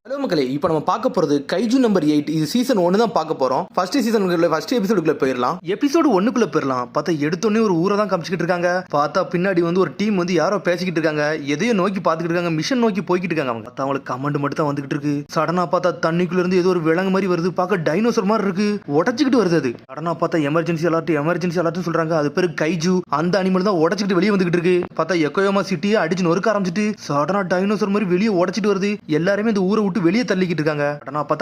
Hello மக்களே, இப்போ நம்ம பார்க்க போறது கைஜு நம்பர் 8. இது சீசன் 1 தான் பார்க்க போறோம். ஃபர்ஸ்ட் சீசனுக்குள்ள ஃபர்ஸ்ட் எபிசோடுக்குள்ள போயிடலாம். எபிசோடு 1க்குள்ள போயிடலாம். பார்த்தா எடுத்தோடனே ஒரு ஊரை தான் காமிச்சிட்டு இருக்காங்க. பார்த்தா பின்னாடி வந்து ஒரு டீம் வந்து யாரோ பேசிக்கிட்டு இருக்காங்க. எதையோ நோக்கி பார்த்துக்கிட்டு இருக்காங்க. மிஷன் நோக்கி போய்கிட்டு இருக்காங்க. அவங்க பார்த்தா அவங்களுக்கு கமெண்ட் மட்டும் தான் வந்துகிட்டு இருக்கு. சடனா பார்த்தா தண்ணிக்குள்ள இருந்து ஏதோ ஒரு விலங்கு மாதிரி வருது. பார்க்க டைனோசர் மாதிரி இருக்கு. உடச்சிக்கிட்டு வருது. அது சடனா பார்த்தா எமர்ஜென்சி அலர்ட் சொல்றாங்க. அது பேரு கைஜு. அந்த அனிமல் தான் உடச்சிக்கிட்டு வெளியே வந்துகிட்டு இருக்கு. பார்த்தா எக்கோயோமா சிட்டியை அடிச்சு நொறுக்க ஆரம்பிச்சிட்டு சடனா டைனோசர் மாதிரி வெளியே உடச்சிட்டு வருது. எல்லாருமே இந்த ஊரை விட்டு வெளியே தள்ளிக்கிட்டு இருக்காங்க.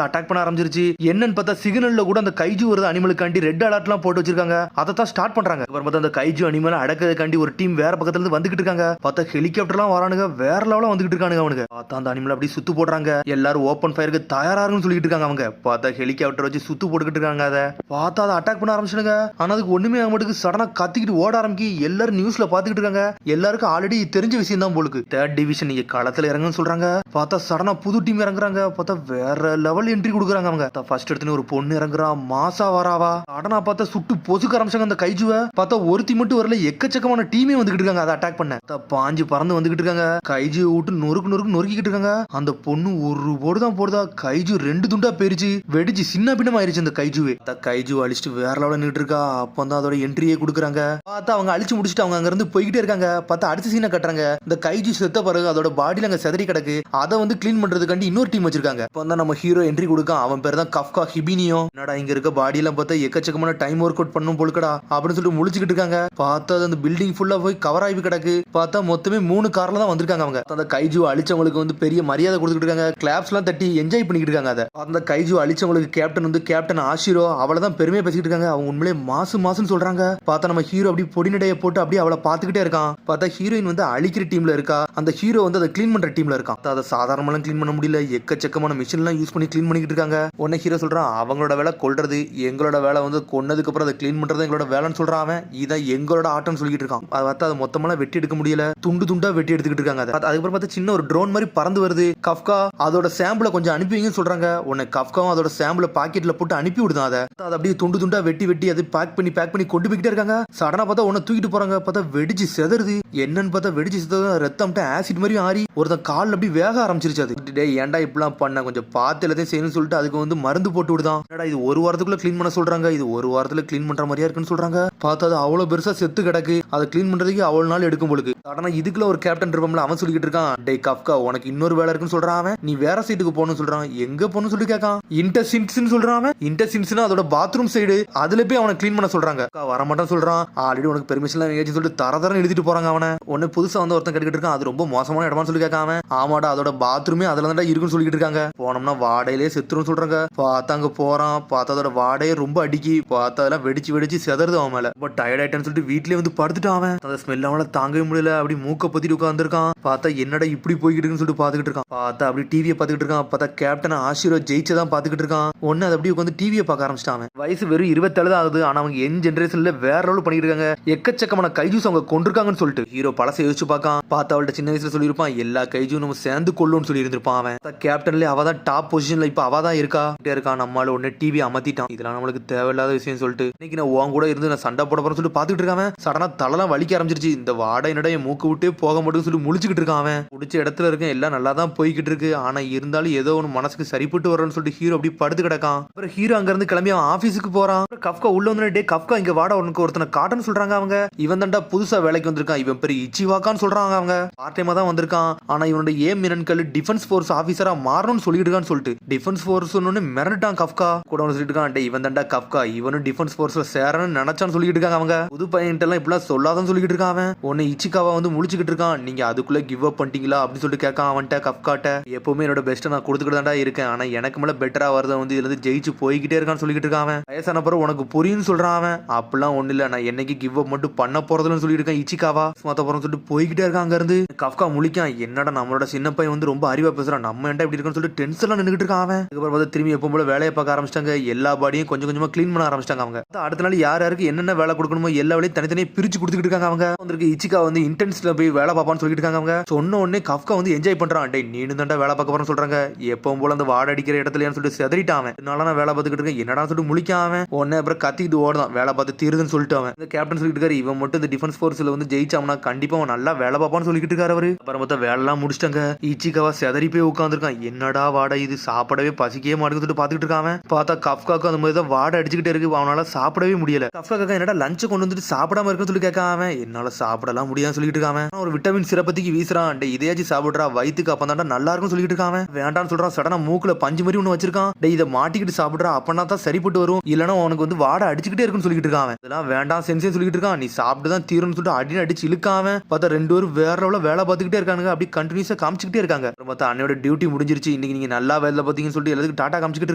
அட்டாக் பண்ண ஆரம்பிச்சிருச்சு. என்னன்னு பார்த்தா சிக்னல்ல கூட அந்த கைஜு வருது அனிமலுக்காண்டி ரெட் அலர்ட்லாம் போட்டு வச்சிருக்காங்க. அதை தான் ஸ்டார்ட் பண்றாங்க. அப்புறம் பார்த்தா அந்த கைஜு அனிமலை அடக்கிறதுக்காண்டி ஒரு டீம் வேற பக்கத்துல இருந்து வந்துகிட்டு இருக்காங்க. பார்த்தா ஹெலிகாப்டர்லாம் வரானுங்க. வேற லெவல்ல வந்துகிட்டு இருக்கானுங்க. அவனுக்கு பார்த்தா அந்த அனிமல் அப்படி சுத்து போடுறாங்க. எல்லாரும் ஓப்பன் ஃபயருக்கு தயாராகுன்னு சொல்லிட்டு இருக்காங்க. அவங்க பார்த்தா ஹெலிகாப்டர் வச்சு சுத்து போட்டுக்கிட்டு இருக்காங்க. அதை பார்த்தா அதை அட்டாக் பண்ண ஆரம்பிச்சுங்க. ஆனா அதுக்கு ஒண்ணுமே ஆக சடனா கத்திக்கிட்டு ஓட ஆரம்பிக்கி. எல்லாரும் நியூஸ்ல பாத்துக்கிட்டு இருக்காங்க. எல்லாருக்கும் ஆல்ரெடி தெரிஞ்ச விஷயம் தான் போலுக்கு. 3rd டிவிஷன் நீங்க களத்துல இறங்குன்னு சொல்றாங்க. பார்த்தா சடனா புது டீம் இறங்குறாங்க. பார்த்தா வேற லெவல் என்ட்ரி கொடுக்குறாங்க. அவங்க ஃபர்ஸ்ட் எடுத்து ஒரு பொண்ணு இறங்குறா. மாசா வராவா சடனா பார்த்தா சுட்டு பொசுக்க ஆரம்பிச்சாங்க அந்த கைஜுவை. பார்த்தா ஒருத்தி மட்டும் வரல, எக்கச்சக்கமான டீமே வந்துகிட்டு இருக்காங்க. அதை அட்டாக் பண்ண பாஞ்சு பறந்து வந்துகிட்டு இருக்காங்க. கைஜு விட்டு நொறுக்கிட்டு இருக்காங்க. அந்த பொண்ணு ஒரு போடு தான் போடுதா. கைஜு 2 துண்டா பெரிச்சு வெடிச்சு சின்ன பின்னமா ஆயிருச்சு. அந்த கைஜுவே கைஜு அழிச்சிட்டு வேற லெவலில் நின்று இருக்கா. அப்போ வந்து அதோட என்ட்ரியே கொடுக்குறாங்க. பார்த்தா அவங்க அழிச்சு முடிச்சுட்டு அவங்க அங்க இருந்து போய்கிட்டே இருக்காங்க. பார்த்தா அடுத்த சீனை கட்டுறாங்க. இந்த கைஜு செத்த பிறகு அதோட பாடியில அங்க செதறி கிடக்கு. அதை வந்து கிளீன் பண்றதுக்காண்டி இன்னொரு டீம் வச்சிருக்காங்க. இப்போ வந்து நம்ம ஹீரோ என்ட்ரி கொடுக்க. அவன் பேர் தான் கஃப்கா ஹிபினியோ. என்னடா இங்க இருக்க பாடியெல்லாம் பார்த்தா எக்கச்சக்கமான டைம் ஒர்க் அவுட் பண்ணும் போலுக்கடா அப்படின்னு சொல்லிட்டு முழிச்சுக்கிட்டு இருக்காங்க. பார்த்தா அந்த பில்டிங் ஃபுல்லா போய் கவர் ஆகி கிடக்கு. பார்த்தா மொத்தமே 3 கார்ல தான் வந்திருக்காங்க. அவங்க அந்த கைஜு அழிச்சவங்களுக்கு வந்து பெரிய மரியாதை கொடுத்துட்டு இருக்காங்க. கிளாப்ஸ் எல்லாம் தட்டி என்ஜாய் பண்ணிக்கிட்டு இருக்காங்க. அதை அந்த கைஜு அழிச்சவங்களுக்கு கேப்டன் வந்து கேப்டன் ஆஷிரோ அவளதான் பெருமையா பேசிக்கிட்டு இருக்காங்க. அவங்க உண்மையிலே மாசுன்னு சொல்றாங்க. பார்த்தா நம்ம ஹீரோ அப்படி பொடி நடைய போட்டு அப்படியே அவளை பார்த்துக்கிட்டே இருக்கான். பார்த்தா ஹீரோயின் வந்து அழிக்கிற டீம்ல இருக்கா. அந்த ஹீரோ வந்து அதை கிளீன் பண்ற டீம்ல இருக்கான். அதை சாதாரணமா கிளீன் பண்ண முடியல. எக்கச்சக்கமான மிஷின் எல்லாம் யூஸ் பண்ணி கிளீன் பண்ணிக்கிட்டு இருக்காங்க. உடனே ஹீரோ சொல்றான், அவங்களோட வேலை கொல்றது, எங்களோட வேலை வந்து கொன்னதுக்கு அப்புறம் அதை கிளீன் பண்றது எங்களோட வேலைன்னு சொல்றான். அவன் இதான் எங்களோட ஆட்டம்னு சொல்லிட்டு இருக்கான். அதை பார்த்தா அதை மொத்தமெல்லாம் வெட்டி எடுக்க முடியல. துண்டா வெட்டி எடுத்துக்கிட்டு இருக்காங்க. அதுக்கப்புறம் பார்த்தா சின்ன ஒரு ட்ரோன் மாதிரி பறந்து வருது. கஃப்கா அதோட சாம்பிளை கொஞ்சம் அனுப்பிவீங்கன்னு சொல்றாங்க. உடனே கஃப்காவும் அதோட சாம்பிளை பாக்கெட்ல போட்டு அனுப்பி விடுதான். அதை அப்படியே துண்டா வெட்டி அது பேக் பண்ணி கொண்டு போய்கிட்டே இருக்காங்க. சடனா பார்த்தா உன்னை தூக்கிட்டு போறாங்க. பார்த்தா வெடிச்சு செதறுது. என்னன்னு பார்த்தா வெடிச்சு செதறது ரத்தம் ஆசிட் மாதிரி ஆறி ஒருத்தன் கால் அப்படி வேக ஆரம்பிச்சிருச்சு. அது ஏன்டா இப்பெல்லாம் பண்ண, கொஞ்சம் பார்த்து எல்லாத்தையும் செய்யணும்னு சொல்லிட்டு அதுக்கு வந்து மருந்து போட்டு விடுதான். இது 1 வாரத்துக்குள்ள கிளீன் பண்ண சொல்றாங்க. இது 1 வாரத்துல கிளீன் பண்ற மாதிரியா இருக்குன்னு சொல்றாங்க. பார்த்தா அது அவ்வளவு பெருசா செத்து கிடக்கு. அதை கிளீன் பண்றதுக்கு அவ்வளவு நாள் எடுக்கும் போலுக்கு. ஆனா இதுக்குள்ள ஒரு கேப்டன் இருப்போம்ல, அவன் சொல்லிட்டு இருக்கான், டே கஃப்கா உனக்கு இன்னொரு வேலை இருக்குன்னு சொல்றான். அவன் நீ வேற சைட்டுக்கு போகணும்னு சொல்றான். எங்க போகணும்னு சொல்லி கேட்கான். இன்டர்சின்ஸ் சொல்றான். அவன் இன்டர்சின்ஸ்னா அதோட பாத்ரூம் சைடு. அதுல போய் அவனை கிளீன் பண்ண சொல்றாங்க. வரமாட்டான் சொல்றான். ஆல்ரெடி உனக்கு பெர்மிஷன் எல்லாம் சொல்லிட்டு தரதரம் எழுதிட்டு போறாங்க. அவனை உன்னை புதுசா வந்து ஒருத்தன் கேட்டுக்கிட்டு இருக்கான். அது ரொம்ப மோசமான இடமான்னு சொல்லி கேட்காம, ஆமாடா அதோட பாத்ரூமே அதுல தான் இருக்குன்னு சொல்லிட்டு இருக்காங்க. போனோம்னா வாடையிலே செத்துரும் சொல்றாங்க. பார்த்தா அங்க போறான். பார்த்தா அதோட வாடையே ரொம்ப அடிக்கி. பார்த்தா அதெல்லாம் வெடிச்சு செதறது அவன் மேல. பட் டயர்ட் ஆயிட்டான்னு சொல்லிட்டு வீட்லயே வந்து படுத்துட்டான். அவன் அந்த ஸ்மெல் அவனால தாங்கவே முடியல. அப்படி மூக்க பத்திட்டு உட்காந்துருக்கான். பார்த்தா என்னடா இப்படி போய்கிட்டு இருக்குன்னு சொல்லிட்டு பாத்துக்கிட்டு இருக்கான். பார்த்தா அப்படி டிவியை பாத்துக்கிட்டு இருக்கான். பார்த்தா கேப்டன் ஆஷிரோ ஜெயிச்சதான் பாத்துக்கிட்டு இருக்கான். ஒன்னு அது அப்படியே உட்காந்து டிவியை பார்க்க ஆரம்பிச்சிட்டான். வயசு வெறும் 27 தான் ஆகுது. ஆனா அவங்க என் ஜெனரேஷன்ல வேற லெவல் பண்ணிட்டு இருக்காங்க. எக்கச்சக்கமான கைஜூஸ் அவங்க கொண்டிருக்காங்கன்னு சொல்லிட்டு ஹீரோ பழசை யோசிச்சு பார்க்கான். பார்த்தா அவள்கிட்ட சின்ன வயசுல சொல்லியிருப்பான், எல்லா கைஜும் நம்ம சேர்ந்து கொள்ளும்னு சொல்லி இருந்திருப்பான். அவன் கேப்டன்ல அவ தான் டாப் பொசிஷன்ல இப்ப அவ தான் இருக்கான். நம்மளால உடனே டிவி அமத்திட்டான். இதெல்லாம் நம்மளுக்கு தேவையில்லாத விஷயம் சொல்லிட்டு இன்னைக்கு நான் உன் கூட இருந்து நான் சண்டை போட போறேன்னு சொல்லிட்டு பாத்துக்கிட்டு இருக்கான். சடனா தலைலாம் வலிக்க ஆரம்பிச்சிருச்சு. இந்த வாடகை என்னடா மூக்கு விட்டே போக மாட்டேன்னு சொல்லி முழிச்சுக்கிட்டு இருக்கான். அவன் பிடிச்ச இடத்துல இருக்க எல்லாம் நல்லா தான் போய்கிட்டு இருக்கு. ஆனா இருந்தாலும் ஏதோ ஒன்று மனசுக்கு சரிப்பட்டு வரணும்னு சொல்லிட்டு ஹீரோ அப்படி படுத்து கிடக்கான். அப்புறம் ஹீரோ அங்க இருந்து கிளம்பி அவன் ஆபீஸுக்கு போறான். கஃப்கா உள்ள வந்து, டே கஃப்கா இங்க வாடா உனக்கு ஒருத்தனை காட்டுன்னு சொல்றாங்க. அவங்க இவன் தான்டா புதுசா வேலைக்கு வந்திருக்கான். இவன் பெரிய இச்சிவாக்கான்னு சொல்றாங்க. அவங்க பார்ட் டைமா தான் வந்திருக்கான். ஆனா இவனோட ஏம் என்னன்னு டிஃபென்ஸ் ஃபோர்ஸ் ஆபீசரா மாறணும்னு சொல்லிட்டு இருக்கான்னு சொல்லிட்டு டிஃபென்ஸ் ஃபோர்ஸ் மிரட்டான். கஃப்கா கூட சொல்லிட்டு இருக்கான், டே இவன் தான்டா கஃப்கா, இவனும் டிஃபென்ஸ் ஃபோர்ஸ்ல சேரணும்னு நினைச்சான்னு சொல்லிட்டு இருக்காங்க. அவங்க புது பையன் எல்லாம் இப்பெல்லாம் சொல்லாதான் சொல்லிட்டு இருக்கான். அவன் உன்னை இச்சிக்காவா வந்து முழிச்சுக்கிட்டு இருக்கான். நீங்க அதுக்குள்ள கிவ் அப் பண்ணிட்டீங்களா அப்படின்னு சொல்லிட்டு கேட்கான். அவன்கிட்ட கஃப்காட்ட எப்பவுமே என்னோட பெஸ்ட்டை நான் கொடுத்துக்கிட்டு தான்டா இருக்கேன். ஆனா எனக்கு மேல பெட்டரா வரத வந்து இதுல இருந்து ஜெயிச்சு போய்கிட்டே இருக்கான்னு சொல்லிட்டு இருக்கான். அவன் வயசான பிறகு உனக்கு புரியும்னு சொல்றான். அவன் அப்படிலாம் ஒண்ணு இல்ல, நான் என்னைக்கு கிவ் அப் மட்டும் பண்ண போறதுன்னு சொல்லிட்டு இருக்கேன். இச்சிக்காவா மத்த போறோம்னு சொல்லிட்டு போய்கிட்டே இருக்கான். அங்க இருந்து கஃப்கா முழிக்கான். என்னடா நம்மளோட சின்ன பையன் வந்து ரொம்ப அறிவா பேசுறான், நம்ம என்ன இப்படி இருக்குன்னு சொல்லிட்டு டென்ஷன்ல நின்னுட்டு இருக்கான். அவன் அதுக்கப்புறம் பார்த்து திரும்பி எப்போ போல வேலையை பார்க்க ஆரம்பிச்சிட்டாங்க. எல்லா பாடியும் கொஞ்சம் கொஞ்சமா கிளீன் பண்ண ஆரம்பிச்சிட்டாங்க. அவங்க அடுத்த நாள் யார் யாருக்கு என்னென்ன வேலை கொடுக்கணுமோ எல்லா வேலையும் தனித்தனியாக பிரிச்சு கொடுத்துக்கிட்டு இருக்காங்க. அவங்க வந்திருக்கு இச்சிகா வந்து கேப்டன்ஸ்ல போய் வேலை பார்ப்பான்னு சொல்லிட்டு இருக்காங்க. அவங்க சொன்ன உடனே கஃப்கா வந்து என்ஜாய் பண்றான். டேய் நீனு தாண்டா வேலை பார்க்க போறேன்னு சொல்றாங்க. எப்பவும் போல அந்த வாட அடிக்கிற இடத்துலன்னு சொல்லிட்டு செதறிட்டான். என்னால நான் வேலை பார்த்துக்கிட்டு இருக்கேன் என்னடா சொல்லிட்டு முழிக்காம உடனே அப்புறம் கத்திட்டு ஓடுதான். வேலை பார்த்து தீருதுன்னு சொல்லிட்டு அவன் இந்த கேப்டன் சொல்லிட்டு இருக்காரு. இவன் மட்டும் இந்த டிஃபென்ஸ் ஃபோர்ஸ்ல வந்து ஜெயிச்சாம்னா கண்டிப்பா அவன் நல்லா வேலை பார்ப்பான்னு சொல்லிட்டு இருக்காரு அவரு. அப்புறம் பார்த்தா வேலை எல்லாம் முடிச்சிட்டாங்க. இச்சிகாவா செதறி போய் உட்காந்துருக்கான். என்னடா வாடா இது சாப்பிடவே பசிக்கவே மாட்டேங்குது சொல்லிட்டு பாத்துக்கிட்டு இருக்கான். பார்த்தா கஃப்காக்கு அந்த மாதிரி தான் வாடை அடிச்சுக்கிட்டே இருக்கு. அவனால சாப்பிடவே முடியல. கஃப்கா என்னடா லஞ்ச் கொண்டு வந்துட்டு சாப்பிடாம இருக்குன்னு சொல்லி கேட்காம என்னால சாப்பிடலாம் முடியாதுன்னு சொல்லிட்டு இருக்காங்க. ஒரு விட்டமின் சிறப்பத்திக்கு வீசுறான். டே இதையாச்சும் சாப்பிடுறா வயிற்றுக்கு அப்பதான் நல்லா இருக்கும் சொல்லிட்டு இருக்காங்க. வேண்டான்னு சொல்றான். சடனா மூக்குல பஞ்சு மாதிரி ஒண்ணு வச்சிருக்கான். டே இதை மாட்டிக்கிட்டு சாப்பிடுறா அப்பனா தான் சரிப்பட்டு வரும். இல்லன்னா உனக்கு வந்து வாடை அடிச்சுக்கிட்டே இருக்குன்னு சொல்லிட்டு இருக்காங்க. இதெல்லாம் வேண்டாம் சென்சே சொல்லிட்டு இருக்கான். நீ சாப்பிட்டு தான் தீரும்னு சொல்லிட்டு அடின்னு அடிச்சு இழுக்காம பார்த்தா ரெண்டு பேரும் வேற லெவல்ல வேலை பார்த்துக்கிட்டே இருக்காங்க. அப்படி கண்டினியூஸா காமிச்சுக்கிட்டே இருக்காங்க. பார்த்தா அன்னையோட டியூட்டி முடிஞ்சிருச்சு. இன்னைக்கு நீங்க நல்லா வேலை பார்த்தீங்கன்னு சொல்லிட்டு எல்லாத்துக்கும் டாடா காமிச்சுக்கிட்டு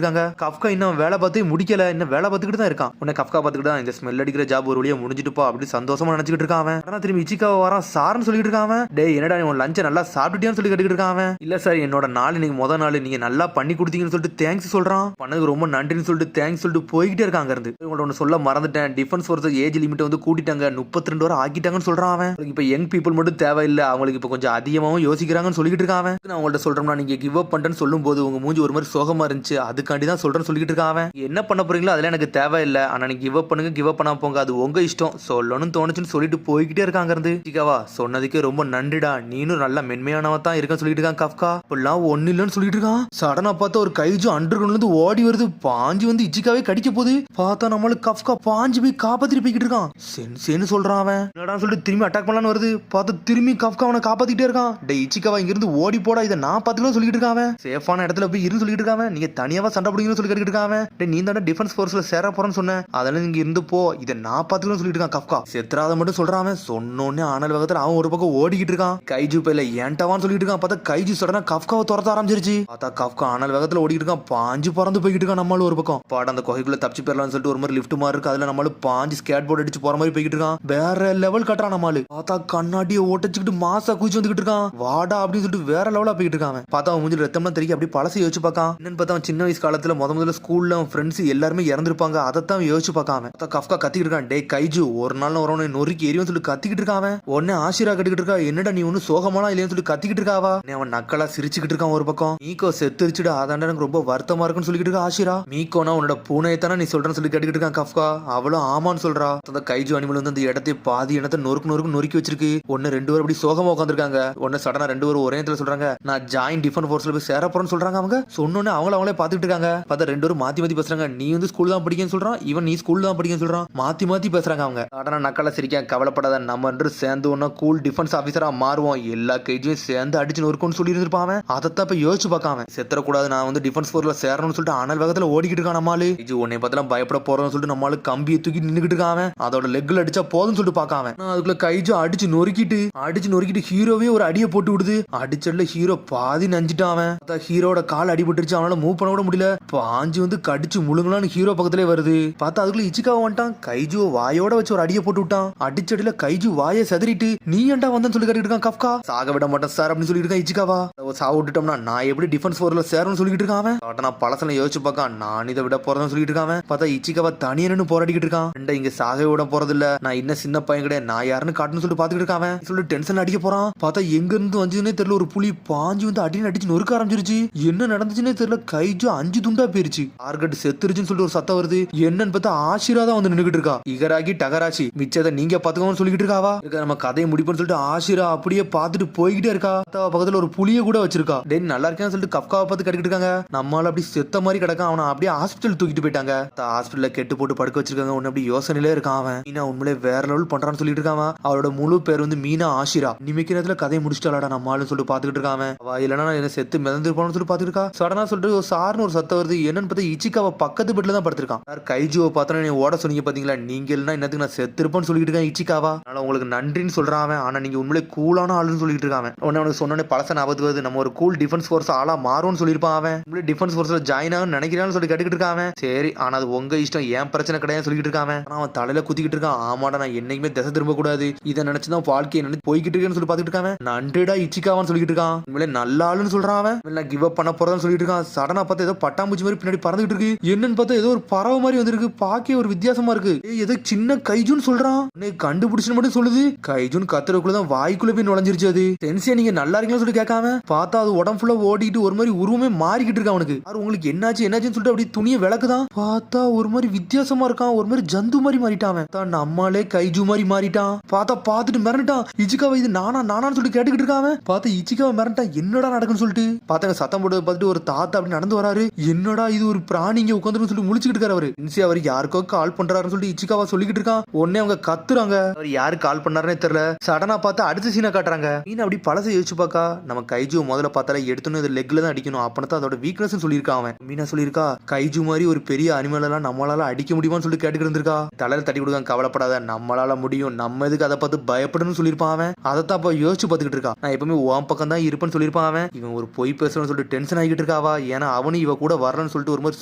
இருக்காங்க. கஃப்கா இன்னும் வேலை பார்த்து முடிக்கல. இன்னும் வேலை பார்த்துக்கிட்டு தான் இருக்கான். உடனே கஃப்கா பார்த்துக்கிட்டு தான் இந்த ஸ்மெல் அடிக்கிற ஜாப் ஒரு வழியா முடிஞ்சிட்டுப்பா அப்படி சந்தோஷமா நினைச்சிட்டு இருக்கான். ஆனா திரும்பி இச்சிகாவா வரான். சார்னு சொல்லிட்டு இருக்கான். டே என்னடா உன் லஞ்சை நல்லா சாப்பிட்டுட்டியான்னு சொல்லி கேட்டுக்கிட்டு இருக்கான். இல்ல சார் என்னோட நாள் இன்னைக்கு முதல் நாள் நீங்க நல்லா பண்ணி கொடுத்தீங்கன்னு சொல்லிட்டு தேங்க்ஸ் சொல்றான். பண்ணதுக்கு ரொம்ப நன்றின்னு சொல்லிட்டு தேங்க்ஸ் சொல்லிட்டு போய்கிட்டே இருக்காங்க. இருந்து உங்கள்ட்ட ஒன்று சொல்ல மறந்துட்டேன். டிஃபென்ஸ் ஃபோர்ஸ் ஏஜ் லிமிட் வந்து கூட்டிட்டாங்க 32 வரை ஆக்கிட்டாங்கன்னு சொல்றான். அவன் இப்ப யங் பீப்புள் மட்டும் தேவையில்லை அவங்களுக்கு இப்ப கொஞ்சம் அதிகமாகவும் யோசிக்கிறாங்கன்னு சொல்லிட்டு இருக்கான். நான் உங்கள்ட்ட சொல்றேன்னா நீங்க கிவ் அப் பண்றேன்னு சொல்லும் போது உங்க மூஞ்சி ஒரு மாதிரி சோகமா இருந்துச்சு. அதுக்காண்டி தான் சொல்றேன்னு சொல்லிட்டு இருக்கான். என்ன பண்ண போறீங்களோ அதெல்லாம் எனக்கு தேவையில்லை. ஆனா நீங்க கிவ் அப் பண்ணுங்க கிவ் அப் பண்ணாம போங்க அது உங்க இஷ்டம் சொல்லணும்னு தோணுச்சுன்னு சொல்லிட்டு போய்கிட்டே இருக்காங்க. இருந்து இச்சிகாவா சொன்னதுக்கே ரொம்ப நன்றிடா நீனும் நல்லா மென்மையானவ தான் இருக்கன்னு சொல்லிட்டு இருக்கான். கஃப்கா இப்பெல்லாம் ஒன்னு இல்லன்னு சொல்லிட்டு இருக்கான். சடனா பார்த்தா ஒரு கைஜு அண்டர் கிரவுண்ட்ல இருந்து ஓடி வருது. பாஞ்சு வந்து இச்சிகாவே கடிக்க போகுது. பார்த்தா நம்மளுக்கு கஃப்கா பாஞ்சு போய் காப்பாத்திட்டு போய்கிட்டு இருக்கான். சென்சேன்னு சொல்றான். அவன் என்னடா சொல்லிட்டு திரும்பி அட்டாக் பண்ணலான்னு வருது. பார்த்தா திரும்பி கஃப்கா அவனை காப்பாத்திட்டே இருக்கான். டே இச்சிகாவா இங்க இருந்து ஓடி போடா இதை நான் பாத்துக்கலாம் சொல்லிட்டு இருக்கான். சேஃபான இடத்துல போய் இருந்து சொல்லிட்டு இருக்கான். நீங்க தனியாவா சண்டை பிடிக்கணும்னு சொல்லி கேட்டுட்டு இருக்கான். டே நீ தானே டிஃபென்ஸ் ஃபோர்ஸ்ல சேர போறேன்னு சொன்னேன் அதனால நீங்க இருந்து போ இதை நான் பாத்துக்கலாம் சொல்லிட்டு இருக்கான். கஃப்கா செத்ராத மட்டும் சொல்றான். சொன்னோன்னே ஆனல் வேகத்துல அவன் ஒரு பக்கம் ஓடிக்கிட்டு இருக்கான். கைஜு பையில ஏன்டாவான்னு சொல்லிட்டு இருக்கான். பார்த்தா கைஜு சடனா கஃப்காவை துரத்த ஆரம்பிச்சிருச்சு. பார்த்தா கஃப்கா ஆனல் வேகத்துல ஓடிக்கிட்டு இருக்கான். பாஞ்சு பறந்து போய்கிட்டு இருக்கான். நம்மளும் ஒரு பக்கம் பாட அந்த குகைக்குள்ள தப்பிச்சு போயிடலாம்னு சொல்லிட்டு ஒரு மாதிரி லிஃப்ட் மாதிரி இருக்கு. அதுல நம்மளும் பாஞ்சு ஸ்கேட் போர்டு அடிச்சு போற மாதிரி போய்கிட்டு இருக்கான். வேற லெவல் கட்டுறான். நம்மளு பார்த்தா கண்ணாடியை ஓட்டச்சுக்கிட்டு மாசா குச்சி வந்துகிட்டு இருக்கான். வாடா அப்படின்னு சொல்லிட்டு வேற லெவலா போய்கிட்டு இருக்கான். பார்த்தா அவன் மூஞ்சில ரத்தம்லாம் தெரியும். அப்படி பழசை யோசிச்சு பார்க்கான். என்னன்னு பார்த்தா அவன் சின்ன வயசு காலத்துல முதல்ல ஸ்கூல்ல அவன் ஃப்ரெண்ட்ஸ் எல்லாருமே இறந்துருப்பாங்க. அதைத்தான் யோசிச்சு பார்க்காம பார்த்தா கஃப்கா கத்திக்கிட்டு இருக்கான். டே கைஜு ஒரு நாள் வரவனை நொறுக்கி எரியும் சொல்லி கத்திக்கிட்டு இருக்கான். உடனே ஆசிரா கட்டிக்கிட்டு இருக்கா. என்னடா நீ ஒன்னும் சோகமானா இல்லையான்னு சொல்லி கத்திக்கிட்டு இருக்காவா. அவன் நக்கலா சிரிச்சுக்கிட்டு இருக்கான். ஒரு பக்கம் மீக்கோ செத்துருச்சுடா அதாண்ட எனக்கு ரொம்ப வருத்தமா இருக்குன்னு சொல்லிக்கிட்டு இருக்கா ஆசிரா. மீக்கோனா உன்னோட பூனையத்தானே நீ சொல்றேன்னு சொல்லி கேட்டுக்கிட்டு இருக்கான். கஃப்கா அவளும் ஆமான்னு சொல்றா. அந்த கைஜு அனிமல் வந்து அந்த இடத்தை பாதி இடத்தை நொறுக்கு வச்சிருக்கு. ஒன்னு ரெண்டு பேரும் அப்படி சோகமா உட்காந்துருக்காங்க. ஒன்னு சடனா ரெண்டு பேரும் ஒரே இடத்துல சொல்றாங்க நான் ஜாயின் டிஃபென்ஸ் ஃபோர்ஸ்ல போய் சேர போறேன்னு சொல்றாங்க. அவங்க சொன்னோன்னே அவங்களே பாத்துட்டு இருக்காங்க. பார்த்தா ரெண்டு பேரும் மாத்தி பேசுறாங்க. நீ வந்து ஸ்கூல் தான் படிக்கன்னு சொல்றான். இவன் நீ ஸ்கூல் தான் படிக்கன்னு சொல்றான். மாத்தி பேசுறாங்க. அவங்க சடனா நக்கல சிரிக்க கவலைப்படாத நம்ம ரெண்டு சேர்ந்து ஒன்னா கூல் டிஃபென்ஸ் ஆபீசரா மாறுவோம். எல்லா கைஜையும் சேர்ந்து அடிச்சு நொறுக்குன்னு சொல்லி இருந்திருப்பான். அதைத்தான் இப்ப யோசிச்சு பார்க்காம செத்தரக்கூடாது நான் வந்து டிஃபென்ஸ் ஃபோர்ஸ்ல சேரணும்னு சொல்லிட்டு அனல் வேகத்துல ஓடிக்கிட்டு இருக்கான். நம்மளு இது உன்னை பார்த்தா பயப்பட போறோம்னு சொல்லிட்டு நம்மளால கம்பியை தூக்கி நின்னுக்கிட்டு இருக்கான். அதோட லெக்ல அடிச்சா போதும்னு சொல்லிட்டு பார்க்காம அதுக்குள்ள கைஜு அடிச்சு நொறுக்கிட்டு ஹீரோவே ஒரு அடியை போட்டு விடுது. அடிச்சதுல ஹீரோ பாதி நஞ்சிட்டான். ஹீரோட கால் அடிபட்டுருச்சு. அவனால மூவ் பண்ண கூட முடியல. பாஞ்சு வந்து கடிச்சு முழுங்கலான்னு ஹீரோ பக்கத்திலே வருது. பார்த்தா அதுக்குள்ள இச்சிகாவா வந்துட்டான். கைஜு வாயோட வச்சு ஒரு அடியை போட்டு விட்டான். அடிச்சடியில கைஜு வாயை செதறிட்டு நீ ஏன்டா வந்தன்னு சொல்லி கேட்டுட்டு இருக்கான். கஃப்கா சாக விட மாட்டேன் சார் அப்படின்னு சொல்லிட்டு இருக்கான். இச்சிகாவா சாக விட்டுட்டோம்னா நான் எப்படி டிஃபென்ஸ் ஃபோர்ஸ்ல சேரணும்னு சொல்லிட்டு இருக்கான். நான் பழசல யோசிச்சு பார்க்கான். நான் இதை விட போறதுன்னு சொல்லிட்டு இருக்கான். பார்த்தா இச்சிகாவா தனியன்னு போராடிக்கிட்டு இருக்கான். இங்க சாக விட போறது இல்ல நான் இன்னும் சின்ன பையன் கிடையாது நான் யாருன்னு காட்டுன்னு சொல்லிட்டு பாத்துக்கிட்டு இருக்கான். சொல்லிட்டு டென்ஷன் அடிக்க போறான். பார்த்தா எங்க இருந்து வந்துச்சுன்னே தெரியல ஒரு புலி பாஞ்சு வந்து அடின்னு அடிச்சு நொறுக்க ஆரம்பிச்சிருச்சு. என்ன நடந்துச்சுன்னே தெரியல. கைஜு 5 துண்டா போயிருச்சு. டார்கெட் செத்துருச்சுன்னு சொல்லிட்டு ஒரு சத்தம் வருது. என்னன்னு பார்த்தா ஆஷிரா தான் வந்து நின்னுகிட்டு இருக்கா. இகராகி டகராசி மிச்சத்தை நீங்க பாத்துக்கோன்னு சொல்லிட்டு இருக்காவா. நம்ம கதையை முடிப்புன்னு சொல்லிட்டு ஆஷிரா அப்படியே பாத்துட்டு போய்கிட்டே இருக்கா. பக்கத்துல ஒரு புளிய கூட வச்சிருக்கா. டென் நல்லா இருக்கேன்னு சொல்லிட்டு கஃப்காவை பார்த்து கட்டிக்கிட்டு இருக்காங்க. நம்மளால அப்படி செத்த மாதிரி கிடக்கான். அவனை அப்படியே ஹாஸ்பிட்டல் தூக்கிட்டு போயிட்டாங்க. ஹாஸ்பிட்டல்ல கெட்டு போட்டு படுக்க வச்சிருக்காங்க. ஒன்னு அப்படி யோசனையிலே இருக்கான். அவன் மீனா உண்மையிலே வேற லெவல் பண்றான்னு சொல்லிட்டு இருக்கான். அவரோட முழு பேர் வந்து மீனா ஆஷிரா. நிமிக்கிற நேரத்துல கதையை முடிச்சிட்டாடா நம்மளும் சொல்லிட்டு பாத்துக்கிட்டு இருக்கான். அவ இல்லன்னா என்ன செத்து மிதந்திருப்பான்னு சொல்லிட்டு பாத்துட்டு இருக்கா. சடனா சொல்லிட்டு ஒரு சார்னு ஒரு சத்தம் வருது. என்னன்னு பார்த்தா இச்சிகாவ பக்கத்து பெட்ல தான் படுத்திருக்கான். கைஜுவை பார்த்தா நீ ஓட சொன்னீங்க பாத்தீங்களா நீங்க இல்லைன்னா என்னத்துக்கு நான் செத்து இருப்பேன்னு சொல்லிட்டு இருக்கேன் இச்சிகாவா. அதனால உங்களுக்கு நன்றின்னு சொல்றான். ஆனா நீங்க உண்மையிலே கூலான ஆளுன்னு சொல்லிட்டு இருக்காங்க. உடனே அவனுக்கு சொன்னோன்னே பழச ஞாபகத்துக்கு வருது. நம்ம ஒரு கூல் டிஃபென்ஸ் ஃபோர்ஸ் ஆளா மாறும்னு சொல்லியிருப்பான். அவன் உண்மையிலே டிஃபென்ஸ் ஃபோர்ஸ்ல ஜாயின் ஆகும் நினைக்கிறான்னு சொல்லி கேட்டுக்கிட்டு இருக்கான். சரி ஆனா அது உங்க இஷ்டம் ஏன் பிரச்சனை கிடையாது சொல்லிட்டு இருக்கான். அவன் தலையில குத்திக்கிட்டு இருக்கான். ஆமாடா நான் என்னைக்குமே திசை திரும்ப கூடாது இதை நினைச்சுதான் வாழ்க்கையை நினைச்சு போய்கிட்டு இருக்கேன்னு சொல்லி பாத்துட்டு இருக்கான். நன்றிடா இச்சிகாவான்னு சொல்லிட்டு இருக்கான். உண்மையிலே நல்ல ஆளுன்னு சொல்றான். அவன் கிவ் அப் பண்ண போறதான்னு சொல்லிட்டு இருக்கான். சடனா பார்த்தா ஏதோ பட்டாம்பூச்சி மாதிரி பின்னாடி பறந்துகிட்டு இருக்கு. என்னன்னு பார்த்தா ஏதோ ஒரு பறவை மாதிரி வந்திருக்கு. பாக்கே ஒரு வித்தியாசமா இருக்கு. ஏதோ சின்ன கைஜுன்னு சொல்றான். கண்டுபிடிச்சு மட்டும் சொல்லுது. கைஜு கைஜுன் கத்துறதுக்குள்ளதான் வாய்க்குள்ள போய் நுழைஞ்சிருச்சு. அது டென்சியா நீங்க நல்லா இருக்கீங்கன்னு சொல்லி கேட்காம பார்த்தா அது உடம்பு ஃபுல்லா ஓடிட்டு ஒரு மாதிரி உருவமே மாறிக்கிட்டு இருக்கா அவனுக்கு. உங்களுக்கு என்னாச்சுன்னு சொல்லிட்டு அப்படி துணியை விளக்குதான். பார்த்தா ஒரு மாதிரி வித்தியாசமா இருக்கான், ஒரு மாதிரி ஜந்து மாதிரி மாறிட்டான். தான் நம்மளே கைஜு மாதிரி மாறிட்டான். பார்த்தா பார்த்துட்டு மிரண்டான். இச்சிகாவை இது நானான்னு சொல்லிட்டு கேட்டுக்கிட்டு இருக்காம பார்த்தா இச்சிகாவை மிரண்டான். என்னடா நடக்குன்னு சொல்லிட்டு பார்த்தாங்க. சத்தம் போட்டு பார்த்துட்டு ஒரு தாத்தா அப்படி நடந்து வராரு. என்னடா இது ஒரு பிராணி இங்க உட்காந்துன்னு சொல்லி முழிச்சுக்கிட்டு இருக்காரு அவரு. அவர் யாருக்கோ கால் பண்றாருன்னு சொல்லிட்டு இச்சிகாவா சொல்லிக்கிட்டு இருக்கான். உடனே அவங்க கத்துறாங்க. அவர் யாரு கால் பண்ணாருன்னே தெரியல. சடனா பார்த்தா அடுத்த சீனை காட்டுறாங்க. மீன் அப்படி பழசை யோசிச்சு பாக்கா நம்ம கைஜு முதல்ல பார்த்தால எடுத்துன்னு லெக்ல தான் அடிக்கணும். அப்பதான் அதோட வீக்னஸ் சொல்லியிருக்கான் அவன். மீனா சொல்லியிருக்கா கைஜு மாதிரி ஒரு பெரிய அனிமல் எல்லாம் நம்மளால அடிக்க முடியுமான்னு சொல்லிட்டு கேட்டுக்கிட்டு இருந்திருக்கா. தலையில தட்டி கொடுக்க கவலைப்படாத, நம்மளால முடியும், நம்ம எதுக்கு அதை பார்த்து பயப்படணும்னு சொல்லியிருப்பான் அவன். அதைத்தான் அப்ப யோசிச்சு பார்த்துக்கிட்டு இருக்கா. நான் எப்பவுமே உன் பக்கம் தான் இருப்பேன்னு சொல்லியிருப்பான் அவன். இவன் ஒரு பொய் பேசுறன்னு சொல்லிட்டு டென்ஷன் ஆகிட்டு இருக்காவா. ஏன்னா அவனும் இவ கூட வரலன்னு சொல்லிட்டு ஒரு மாதிரி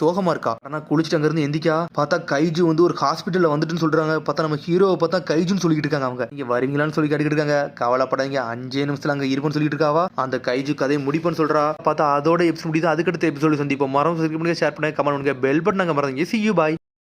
சோகமா இருக்கா. ஆனா குளிச்சுட்டு அங்க இருந்து எந்திக்கா பார்த்தா கைஜு ஒரு ஹாஸ்பிட்டல்ல வந்துட்டுன்னு சொல்றாங்க. பார்த்தா நம்ம ஹீரோவை பார்த்தா கைஜுன்னு சொல்லிட்டு இருக்காங்க. அவங்க இங்க வரீங்களான்னு சொல்லி கேட்டுக்கிட்டு இருக்காங்க. கவலைப்படாதீங்க, 5 நிமிஷத்துல அங்க இருப்பேன்னு சொல்லிட்டு இருக்காவா. அந்த கைஜு கதையை முடிப்பேன்னு சொல்றா. பார்த்தா அதோட எபிசோட் முடியுது. அதுக்கடுத்த எபிசோடு சந்திப்போம். மரம் ஷேர் பண்ணுங்க, கமெண்ட் பண்ணுங்க, பெல் பட்டன் மறந்துங்க. See you, bye.